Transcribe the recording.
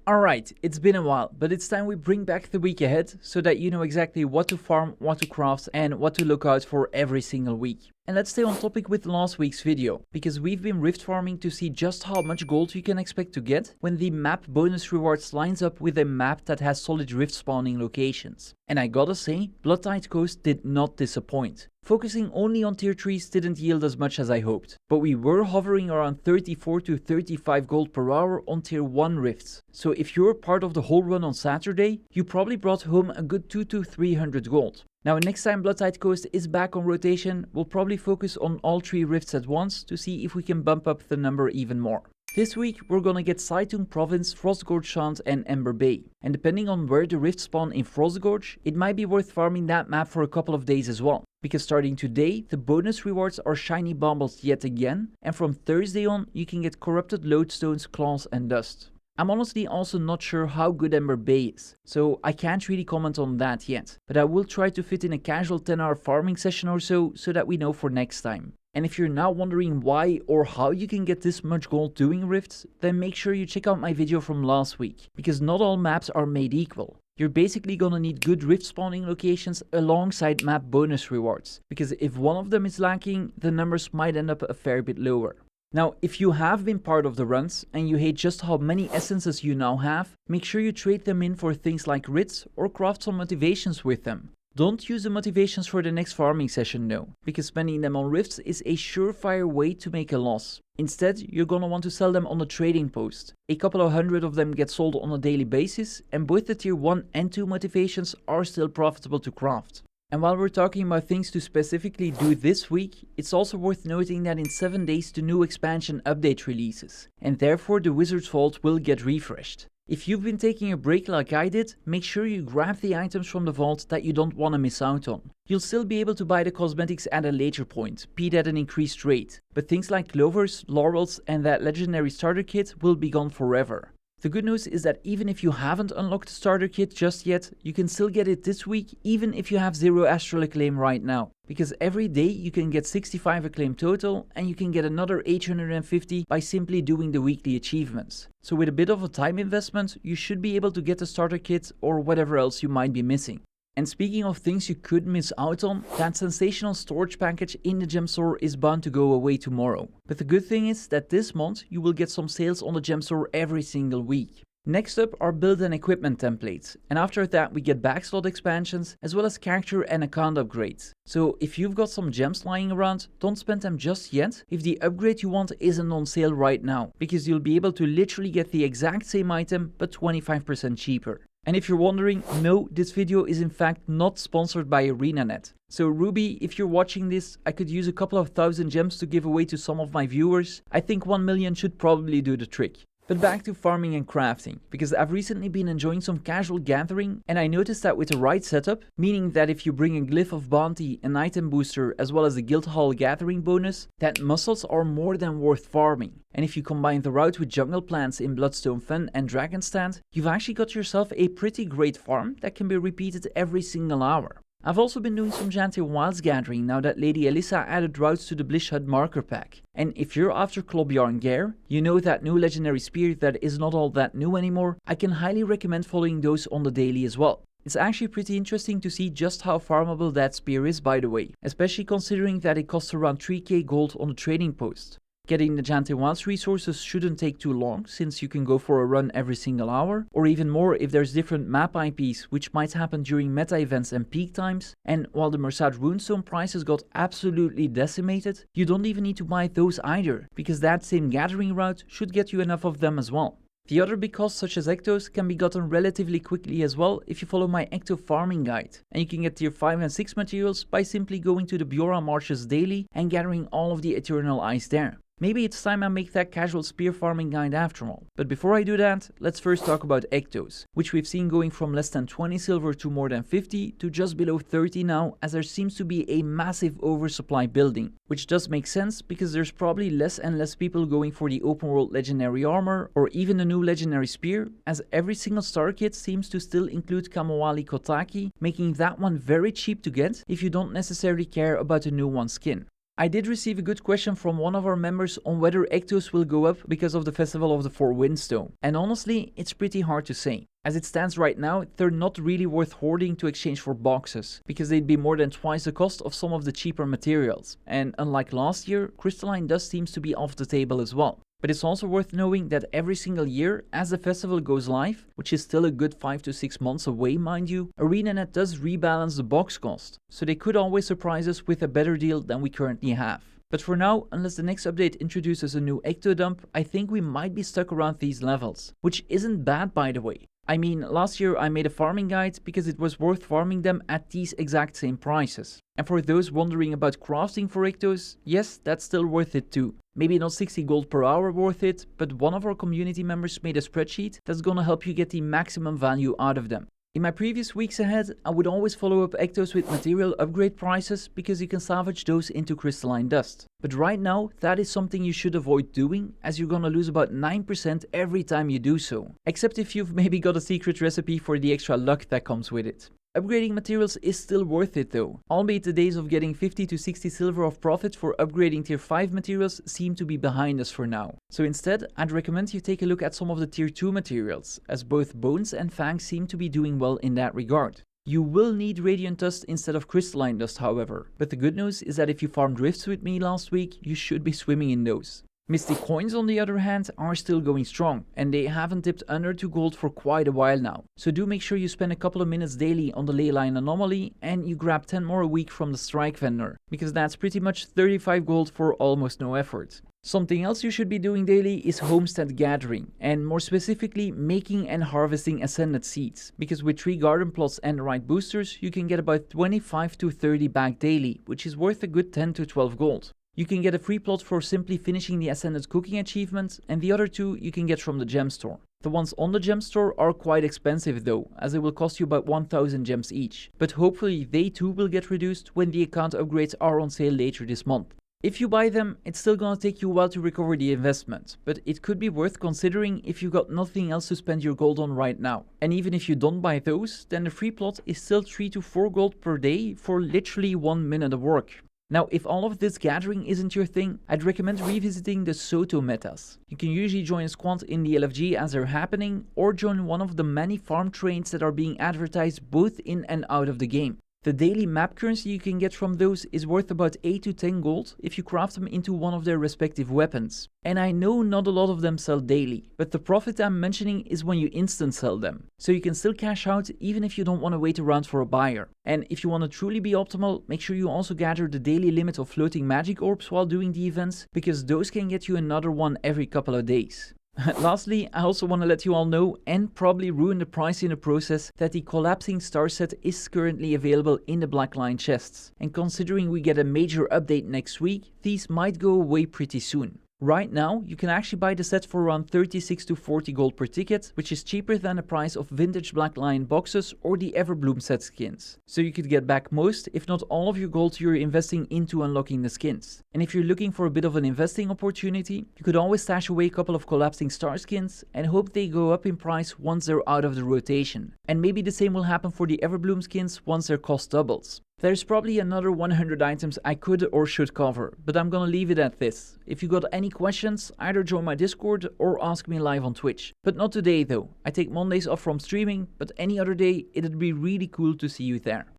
Alright, it's been a while, but it's time we bring back the week ahead so that you know exactly what to farm, what to craft and what to look out for every single week. And let's stay on topic with last week's video, because we've been rift farming to see just how much gold you can expect to get when the map bonus rewards lines up with a map that has solid rift spawning locations. And I gotta say, Bloodtide Coast did not disappoint. Focusing only on tier 3s didn't yield as much as I hoped, but we were hovering around 34 to 35 gold per hour on tier 1 rifts. So if you're part of the whole run on Saturday, you probably brought home a good 2 to 300 gold. Now next time Bloodtide Coast is back on rotation, we'll probably focus on all 3 rifts at once to see if we can bump up the number even more. This week we're gonna get Saitung Province, Frostgorge Shant and Ember Bay. And depending on where the rifts spawn in Frostgorge, it might be worth farming that map for a couple of days as well. Because starting today, the bonus rewards are shiny baubles yet again, and from Thursday on you can get corrupted lodestones, claws and dust. I'm honestly also not sure how good Ember Bay is, so I can't really comment on that yet, but I will try to fit in a casual 10-hour farming session or so that we know for next time. And if you're now wondering why or how you can get this much gold doing rifts, then make sure you check out my video from last week, because not all maps are made equal. You're basically gonna need good rift spawning locations alongside map bonus rewards, because if one of them is lacking, the numbers might end up a fair bit lower. Now, if you have been part of the runs and you hate just how many essences you now have, make sure you trade them in for things like writs or craft some motivations with them. Don't use the motivations for the next farming session though, because spending them on rifts is a surefire way to make a loss. Instead, you're gonna want to sell them on the trading post. A couple of hundred of them get sold on a daily basis, and both the tier 1 and 2 motivations are still profitable to craft. And while we're talking about things to specifically do this week, it's also worth noting that in 7 days the new expansion update releases, and therefore the Wizard's Vault will get refreshed. If you've been taking a break like I did, make sure you grab the items from the vault that you don't want to miss out on. You'll still be able to buy the cosmetics at a later point, be that an increased rate, but things like clovers, laurels and that legendary starter kit will be gone forever. The good news is that even if you haven't unlocked the starter kit just yet, you can still get it this week even if you have 0 astral acclaim right now. Because every day you can get 65 acclaim total and you can get another 850 by simply doing the weekly achievements. So with a bit of a time investment, you should be able to get the starter kit or whatever else you might be missing. And speaking of things you could miss out on, that sensational storage package in the Gemstore is bound to go away tomorrow. But the good thing is that this month you will get some sales on the Gemstore every single week. Next up are build and equipment templates, and after that we get backslot expansions as well as character and account upgrades. So if you've got some gems lying around, don't spend them just yet if the upgrade you want isn't on sale right now, because you'll be able to literally get the exact same item but 25% cheaper. And if you're wondering, no, this video is in fact not sponsored by ArenaNet. So Ruby, if you're watching this, I could use a couple of thousand gems to give away to some of my viewers. I think 1 million should probably do the trick. But back to farming and crafting, because I've recently been enjoying some casual gathering, and I noticed that with the right setup, meaning that if you bring a glyph of bounty, an item booster as well as the guild hall gathering bonus, that muscles are more than worth farming. And if you combine the route with jungle plants in Bloodstone Fen and Dragonstand, you've actually got yourself a pretty great farm that can be repeated every single hour. I've also been doing some Janthir Wilds gathering now that Lady Alyssa added routes to the Blish Hut marker pack. And if you're after Klobjarne Geirr, you know that new legendary spear that is not all that new anymore, I can highly recommend following those on the daily as well. It's actually pretty interesting to see just how farmable that spear is, by the way, especially considering that it costs around 3k gold on the trading post. Getting the Janthir Wilds resources shouldn't take too long, since you can go for a run every single hour, or even more if there's different map IPs, which might happen during meta events and peak times. And while the Mersad runestone prices got absolutely decimated, you don't even need to buy those either, because that same gathering route should get you enough of them as well. The other big costs such as Ectos can be gotten relatively quickly as well if you follow my Ecto farming guide, and you can get tier 5 and 6 materials by simply going to the Biora marshes daily and gathering all of the eternal ice there. Maybe it's time I make that casual spear farming guide after all. But before I do that, let's first talk about Ectos, which we've seen going from less than 20 silver to more than 50 to just below 30 now, as there seems to be a massive oversupply building. Which does make sense because there's probably less and less people going for the open world legendary armor or even the new legendary spear, as every single star kit seems to still include Kamawali Kotaki, making that one very cheap to get if you don't necessarily care about the new one skin. I did receive a good question from one of our members on whether Ectos will go up because of the Festival of the Four Winds though, and honestly, it's pretty hard to say. As it stands right now, they're not really worth hoarding to exchange for boxes, because they'd be more than twice the cost of some of the cheaper materials, and unlike last year, crystalline dust seems to be off the table as well. But it's also worth knowing that every single year, as the festival goes live, which is still a good 5 to 6 months away mind you, ArenaNet does rebalance the box cost, so they could always surprise us with a better deal than we currently have. But for now, unless the next update introduces a new Ecto dump, I think we might be stuck around these levels, which isn't bad by the way. I mean, last year I made a farming guide because it was worth farming them at these exact same prices. And for those wondering about crafting for Ectos, yes, that's still worth it too. Maybe not 60 gold per hour worth it, but one of our community members made a spreadsheet that's gonna help you get the maximum value out of them. In my previous weeks ahead, I would always follow up Ectos with material upgrade prices because you can salvage those into crystalline dust. But right now, that is something you should avoid doing, as you're gonna lose about 9% every time you do so. Except if you've maybe got a secret recipe for the extra luck that comes with it. Upgrading materials is still worth it though, albeit the days of getting 50 to 60 silver of profit for upgrading tier 5 materials seem to be behind us for now. So instead, I'd recommend you take a look at some of the tier 2 materials, as both Bones and Fangs seem to be doing well in that regard. You will need Radiant Dust instead of Crystalline Dust however, but the good news is that if you farmed Rifts with me last week, you should be swimming in those. Mystic Coins on the other hand are still going strong, and they haven't dipped under 2 gold for quite a while now. So do make sure you spend a couple of minutes daily on the Leyline Anomaly and you grab 10 more a week from the Strike Vendor, because that's pretty much 35 gold for almost no effort. Something else you should be doing daily is homestead gathering, and more specifically making and harvesting ascended seeds, because with 3 garden plots and the right boosters you can get about 25 to 30 back daily, which is worth a good 10 to 12 gold. You can get a free plot for simply finishing the Ascended Cooking achievement, and the other 2 you can get from the Gemstore. The ones on the Gemstore are quite expensive though, as it will cost you about 1000 gems each, but hopefully they too will get reduced when the account upgrades are on sale later this month. If you buy them, it's still gonna take you a while to recover the investment, but it could be worth considering if you got nothing else to spend your gold on right now. And even if you don't buy those, then the free plot is still 3 to 4 gold per day for literally 1 minute of work. Now, if all of this gathering isn't your thing, I'd recommend revisiting the SotO metas. You can usually join a squad in the LFG as they're happening, or join one of the many farm trains that are being advertised both in and out of the game. The daily map currency you can get from those is worth about 8 to 10 gold if you craft them into one of their respective weapons. And I know not a lot of them sell daily, but the profit I'm mentioning is when you instant sell them. So you can still cash out even if you don't want to wait around for a buyer. And if you want to truly be optimal, make sure you also gather the daily limit of floating magic orbs while doing the events, because those can get you another one every couple of days. Lastly, I also want to let you all know, and probably ruin the price in the process, that the collapsing star set is currently available in the Blackline chests. And considering we get a major update next week, these might go away pretty soon. Right now, you can actually buy the set for around 36 to 40 gold per ticket, which is cheaper than the price of vintage Black Lion boxes or the Everbloom set skins. So you could get back most, if not all of your gold you're investing into unlocking the skins. And if you're looking for a bit of an investing opportunity, you could always stash away a couple of collapsing star skins and hope they go up in price once they're out of the rotation. And maybe the same will happen for the Everbloom skins once their cost doubles. There's probably another 100 items I could or should cover, but I'm gonna leave it at this. If you got any questions, either join my Discord or ask me live on Twitch. But not today though. I take Mondays off from streaming, but any other day it'd be really cool to see you there.